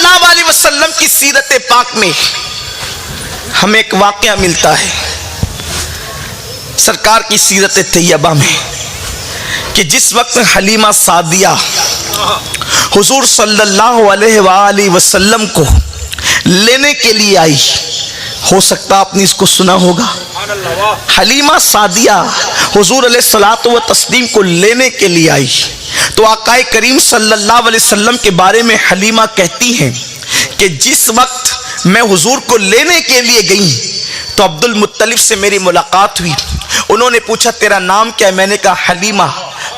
اللہ علیہ وسلم کی سیرت پاک میں ہمیں ایک واقعہ ملتا ہے سرکار کی سیرت طیبہ میں کہ جس وقت حلیمہ سعدیہ حضور صلی اللہ علیہ وآلہ وسلم کو لینے کے لیے آئی، ہو سکتا آپ نے اس کو سنا ہوگا، حلیمہ سعدیہ حضور علیہ الصلوۃ والتسلیم کو لینے کے لیے آئی تو آقا کریم صلی اللہ علیہ وسلم کے بارے میں حلیمہ کہتی ہیں کہ جس وقت میں حضور کو لینے کے لیے گئی تو عبد المطلب سے میری ملاقات ہوئی، انہوں نے پوچھا تیرا نام کیا ہے؟ میں نے کہا حلیمہ۔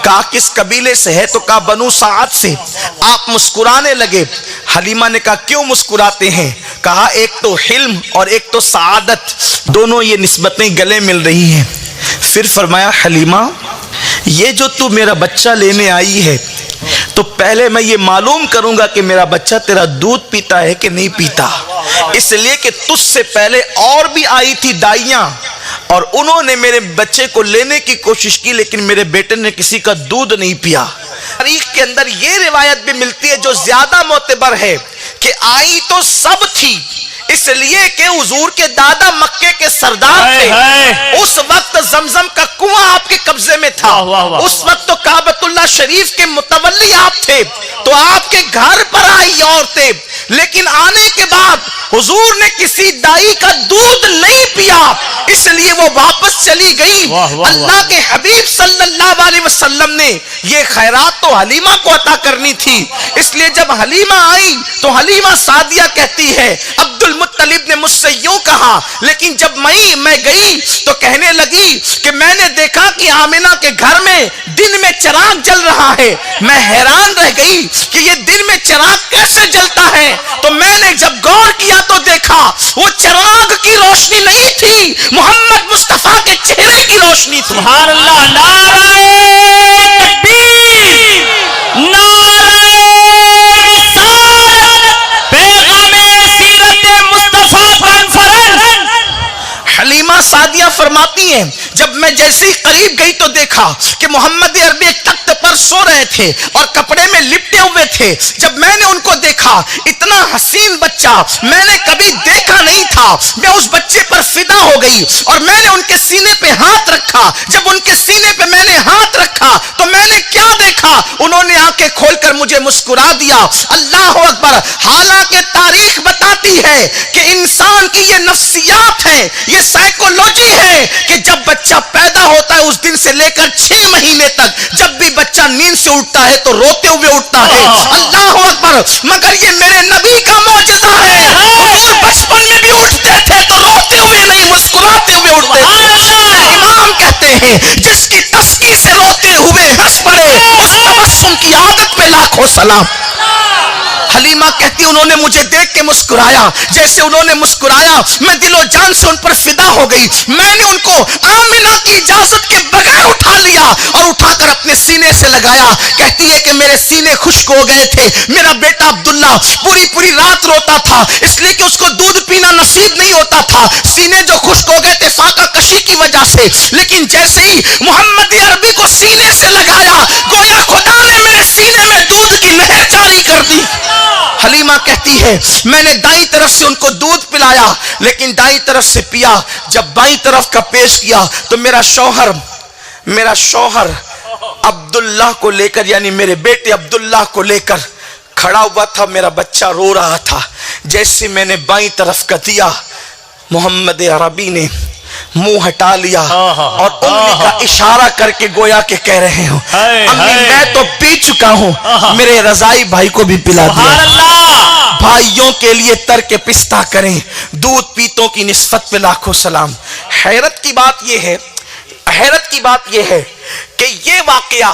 کہا کس قبیلے سے ہے؟ تو کہا بنو سعد سے۔ آپ مسکرانے لگے۔ حلیمہ نے کہا کیوں مسکراتے ہیں؟ کہا ایک تو حلم اور ایک تو سعادت، دونوں یہ نسبتیں گلے مل رہی ہیں۔ پھر فرمایا حلیمہ یہ جو تو میرا بچہ لینے آئی ہے تو پہلے میں یہ معلوم کروں گا کہ میرا بچہ تیرا دودھ پیتا ہے کہ نہیں پیتا، اس لیے کہ تجھ سے پہلے اور بھی آئی تھی دائیاں اور انہوں نے میرے بچے کو لینے کی کوشش کی لیکن میرے بیٹے نے کسی کا دودھ نہیں پیا۔ تاریخ کے اندر یہ روایت بھی ملتی ہے جو زیادہ معتبر ہے کہ آئی تو سب تھی، اس لیے کہ حضور کے دادا مکے کے سردار تھے، اس وقت زمزم کا کنواں آپ کے قبضے میں تھا، اس وقت تو کعبۃ اللہ شریف کے متولی آپ تھے، تو آپ کے گھر پر آئی عورتیں، لیکن آنے کے بعد حضور نے کسی دائی کا دودھ نہیں پیا، اس لیے وہ واپس چلی گئی۔ اللہ کے حبیب صلی اللہ علیہ وسلم نے یہ خیرات تو حلیمہ کو عطا کرنی تھی، اس لیے جب حلیمہ آئی تو حلیمہ سعدیہ کہتی ہے عبد المطلب نے مجھ سے یوں کہا، لیکن جب میں گئی تو کہنے لگی کہ میں نے دیکھا کہ آمنہ کے گھر میں دن میں چراغ جل رہا ہے، میں حیران رہ گئی کہ یہ دن میں چراغ کیسے جلتا ہے، تو میں نے جب غور کیا تو دیکھا وہ چراغ کی روشنی نہیں تھی، محمد مصطفیٰ کے چہرے کی روشنی تھی۔ سبحان اللہ، نعرہ تکبیر، نعرہ رسالت، پیغام سیرت مصطفیٰ کانفرنس۔ حلیمہ سعدیہ فرماتی ہیں جب میں جیسے ہی قریب گئی تو دیکھا کہ محمد عربی ایک تخت پر سو رہے تھے اور کپڑے میں لپٹے ہوئے تھے۔ جب میں نے ان کو دیکھا اتنا حسین بچہ میں نے کبھی دیکھا نہیں تھا، میں اس بچے پر فدا ہو گئی اور میں نے ان کے سینے پہ ہاتھ رکھا۔ جب ان کے سینے پہ میں نے ہاتھ رکھا تو میں نے کیا دیکھا؟ انہوں نے آنکھیں کھول کر مجھے مسکرا دیا۔ اللہ اکبر! حالانکہ تاریخ بتاتی ہے کہ انسان کی یہ نفسیات ہے، یہ سائیکولوجی ہے کہ جب بچہ پیدا ہوتا ہے اس دن سے لے کر 6 مہینے تک جب بھی بچہ نیند سے اٹھتا ہے تو روتے ہوئے اٹھتا ہے۔ اللہ اکبر! مگر یہ میرے نبی کا معجزہ ہے، حضور بچپن میں بھی اٹھتے تھے تو روتے ہوئے نہیں مسکراتے ہوئے اٹھتے تھے۔ امام کہتے ہیں جس کی تسکی سے روتے ہوئے ہنس پڑے اس تبسم کی عادت پہ لاکھوں سلام۔ حلیمہ کہتی انہوں نے مجھے دیکھ کے مسکرایا، جیسے انہوں نے مسکرایا میں دل و جان سے ان پر فدا ہو گئی۔ میں نے ان کو آمنہ کی اجازت کے بغیر اٹھا لیا اور اٹھا کر اپنے سینے سے لگایا۔ کہتی ہے کہ میرے سینے خشک ہو گئے تھے، میرا بیٹا عبداللہ پوری رات روتا تھا اس لیے کہ اس کو دودھ پینا نصیب نہیں ہوتا تھا، سینے جو خشک ہو گئے تھے فاقہ کشی کی وجہ سے، لیکن جیسے ہی محمد عربی کو سینے سے لگایا گویا خدا نے میرے سینے میں دودھ کی نہر جاری کر دی۔ حلیمہ کہتی ہے میں نے دائیں طرف سے ان کو دودھ پلایا لیکن دائیں طرف سے پیا، جب بائیں طرف کا پیش کیا تو میرا شوہر عبداللہ کو لے کر یعنی میرے بیٹے عبداللہ کو لے کر کھڑا ہوا تھا، میرا بچہ رو رہا تھا۔ جیسے میں نے بائیں طرف کا دیا محمد عربی نے منہ ہٹا لیا اور انگلی کا اشارہ کر کے گویا کہ کہہ رہے ہوں امی میں تو پی چکا ہوں، میرے رضائی بھائی کو بھی پلا دیا۔ بھائیوں کے لیے ترک پستہ کریں، دودھ پیتوں کی نسبت پہ لاکھوں سلام۔ حیرت کی بات یہ ہے کہ یہ واقعہ